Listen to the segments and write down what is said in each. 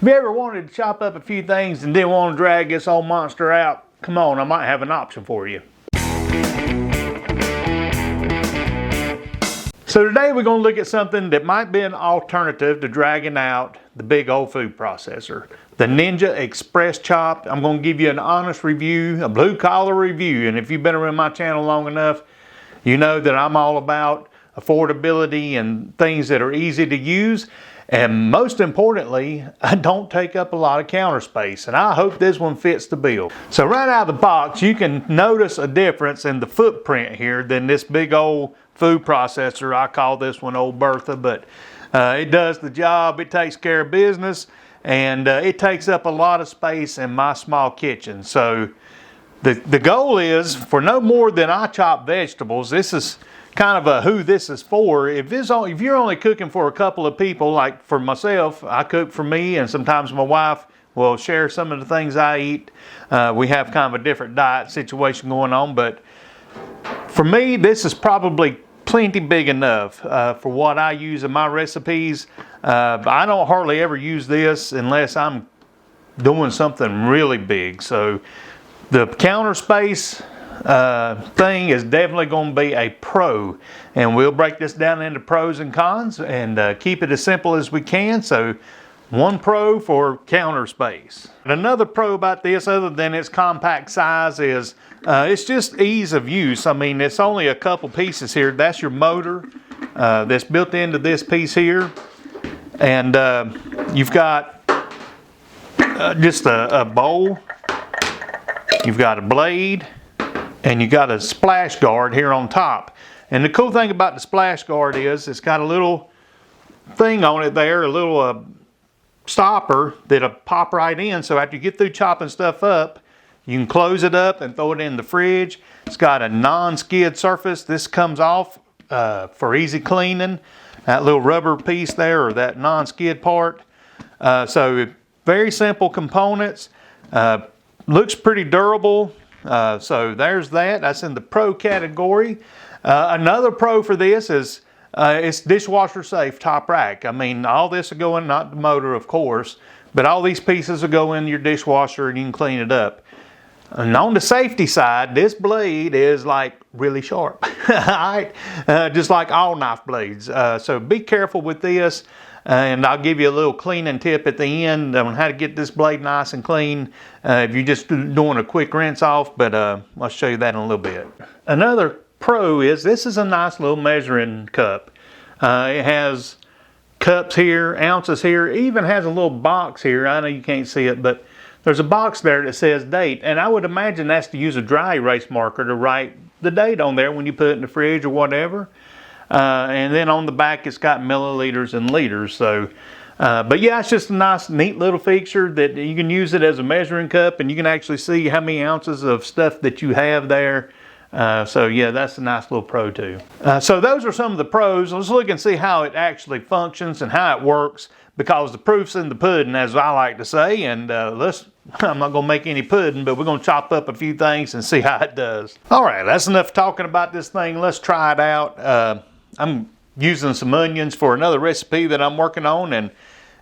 If you ever wanted to chop up a few things and didn't want to drag this old monster out, come on, I might have an option for you. So today we're going to look at something that might be an alternative to dragging out the big old food processor. The Ninja Express Chop. I'm going to give you an honest review, a blue collar review. And if you've been around my channel long enough, you know that I'm all about affordability and things that are easy to use. And most importantly, I don't take up a lot of counter space. And I hope this one fits the bill. So right out of the box, you can notice a difference in the footprint here than this big old food processor. I call this one Old Bertha, but it does the job. It takes care of business, and it takes up a lot of space in my small kitchen. So the goal is for no more than I chop vegetables. This is kind of a who this is for. If you're only cooking for a couple of people, like for myself, I cook for me, and sometimes my wife will share some of the things I eat. We have kind of a different diet situation going on, but for me, this is probably plenty big enough for what I use in my recipes. I don't hardly ever use this unless I'm doing something really big. So the counter space thing is definitely going to be a pro, and we'll break this down into pros and cons and keep it as simple as we can. So one pro for counter space. And another pro about this, other than its compact size, is it's just ease of use. I mean, it's only a couple pieces here. That's your motor that's built into this piece here, and you've got just a bowl. You've got a blade, and you got a splash guard here on top. And the cool thing about the splash guard is it's got a little thing on it there, a little stopper that'll pop right in. So after you get through chopping stuff up, you can close it up and throw it in the fridge. It's got a non-skid surface. This comes off for easy cleaning. That little rubber piece there, or that non-skid part. So very simple components. Looks pretty durable. So there's that. That's in the pro category. Another pro for this is it's dishwasher safe top rack. I mean, all this will go in, not the motor of course, but all these pieces will go in your dishwasher and you can clean it up. And on the safety side, this blade is like really sharp, alright? Just like all knife blades. So be careful with this. And I'll give you a little cleaning tip at the end on how to get this blade nice and clean if you're just doing a quick rinse off, but I'll show you that in a little bit. Another pro is this is a nice little measuring cup. It has cups here, ounces here, even has a little box here. I know you can't see it, but there's a box there that says date, and I would imagine that's to use a dry erase marker to write the date on there when you put it in the fridge or whatever. And then on the back it's got milliliters and liters. So but yeah, it's just a nice neat little fixture that you can use it as a measuring cup, and you can actually see how many ounces of stuff that you have there. So yeah, that's a nice little pro too. So those are some of the pros. Let's look and see how it actually functions and how it works, because the proof's in the pudding, as I like to say. And I'm not gonna make any pudding, but we're gonna chop up a few things and see how it does. All right, that's enough talking about this thing. Let's try it out. I'm using some onions for another recipe that I'm working on, and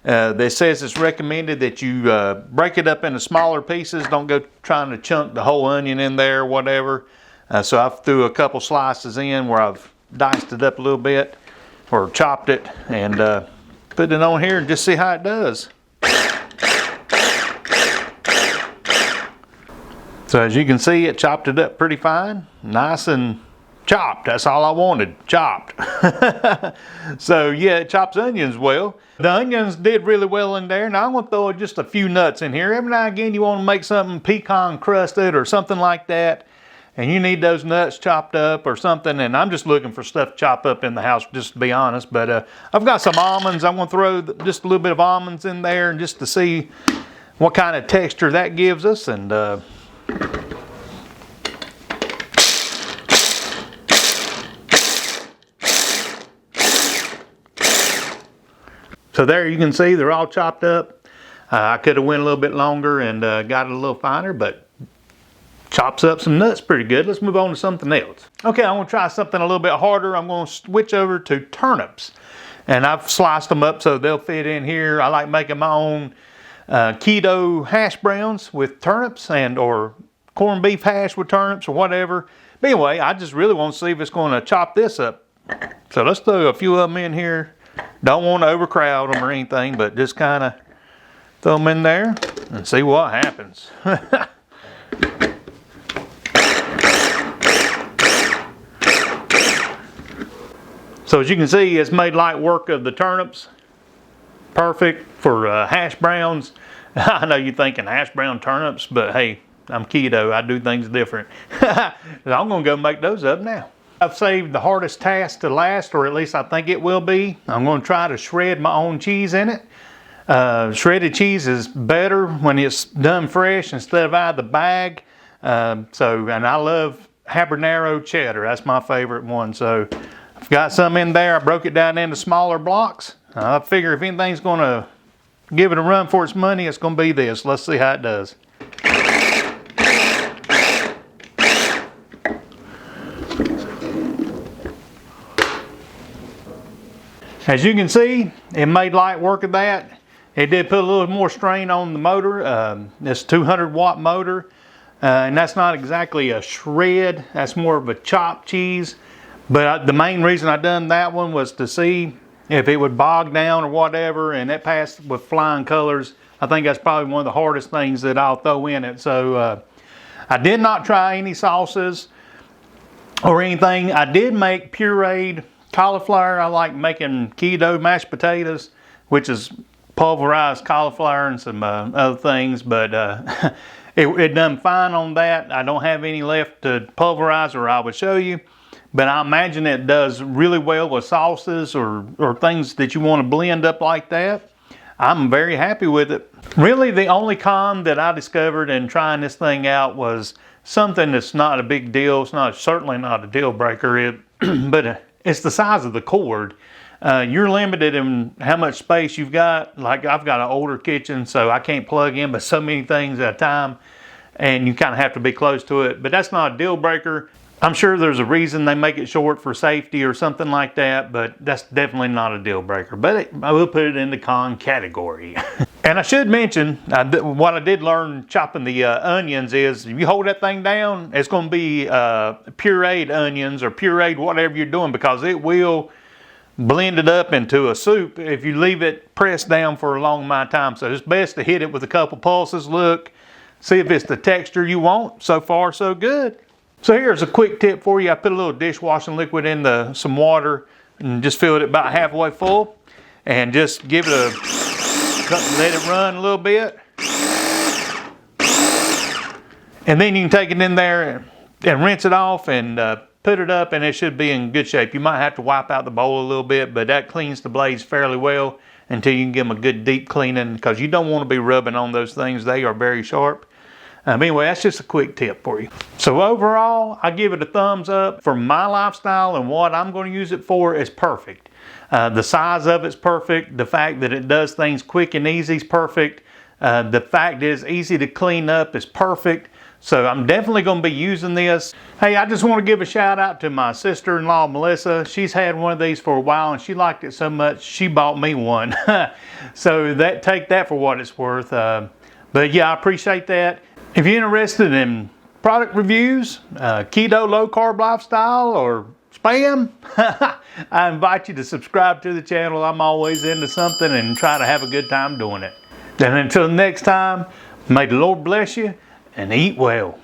that says it's recommended that you break it up into smaller pieces. Don't go trying to chunk the whole onion in there or whatever. So I threw a couple slices in where I've diced it up a little bit, or chopped it, and put it on here and just see how it does. So as you can see, it chopped it up pretty fine, nice and chopped. That's all I wanted, chopped. So yeah, it chops onions well. The onions did really well in there. Now I'm gonna throw just a few nuts in here. Every now and again you want to make something pecan crusted or something like that, and you need those nuts chopped up or something. And I'm just looking for stuff to chop up in the house, just to be honest. But I've got some almonds. I'm gonna throw just a little bit of almonds in there, and just to see what kind of texture that gives us. And so there you can see they're all chopped up. I could have went a little bit longer and got it a little finer, but chops up some nuts pretty good. Let's move on to something else. Okay, I'm gonna try something a little bit harder. I'm gonna switch over to turnips. And I've sliced them up so they'll fit in here. I like making my own keto hash browns with turnips or corned beef hash with turnips or whatever. But anyway, I just really want to see if it's going to chop this up. So let's throw a few of them in here. Don't want to overcrowd them or anything, but just kind of throw them in there and see what happens. So as you can see, it's made light work of the turnips. Perfect for hash browns. I know you're thinking hash brown turnips, but hey, I'm keto. I do things different. I'm going to go make those up now. I've saved the hardest task to last, or at least I think it will be. I'm going to try to shred my own cheese in it. Shredded cheese is better when it's done fresh instead of out of the bag. And I love habanero cheddar. That's my favorite one. So I've got some in there. I broke it down into smaller blocks. I figure if anything's going to give it a run for its money, it's going to be this. Let's see how it does. As you can see, it made light work of that. It did put a little more strain on the motor. It's a 200-watt motor, and that's not exactly a shred. That's more of a chopped cheese. But the main reason I done that one was to see if it would bog down or whatever, and it passed with flying colors. I think that's probably one of the hardest things that I'll throw in it. So I did not try any sauces or anything. I did make pureed cauliflower. I like making keto mashed potatoes, which is pulverized cauliflower and some other things, but it done fine on that. I don't have any left to pulverize, or I would show you, but I imagine it does really well with sauces or things that you want to blend up like that. I'm very happy with it. Really, the only con that I discovered in trying this thing out was something that's not a big deal. It's certainly not a deal breaker, but it's the size of the cord. You're limited in how much space you've got. Like, I've got an older kitchen, so I can't plug in but so many things at a time, and you kind of have to be close to it. But that's not a deal breaker. I'm sure there's a reason they make it short for safety or something like that, but that's definitely not a deal breaker. But I will put it in the con category. And I should mention, what I did learn chopping the onions is, if you hold that thing down, it's going to be pureed onions or pureed whatever you're doing, because it will blend it up into a soup if you leave it pressed down for a long amount of time. So it's best to hit it with a couple pulses. Look, see if it's the texture you want. So far, so good. So here's a quick tip for you. I put a little dishwashing liquid in some water and just filled it about halfway full, and just give it let it run a little bit. And then you can take it in there and rinse it off and put it up, and it should be in good shape. You might have to wipe out the bowl a little bit, but that cleans the blades fairly well until you can give them a good deep cleaning, because you don't want to be rubbing on those things. They are very sharp. Anyway, that's just a quick tip for you. So overall, I give it a thumbs up. For my lifestyle and what I'm going to use it for, is perfect. The size of it's perfect. The fact that it does things quick and easy is perfect. The fact is easy to clean up is perfect. So I'm definitely going to be using this. Hey, I just want to give a shout out to my sister-in-law, Melissa. She's had one of these for a while, and she liked it so much, she bought me one. So take that for what it's worth. But yeah, I appreciate that. If you're interested in product reviews, keto low-carb lifestyle, or spam, I invite you to subscribe to the channel. I'm always into something and try to have a good time doing it. And until next time, may the Lord bless you and eat well.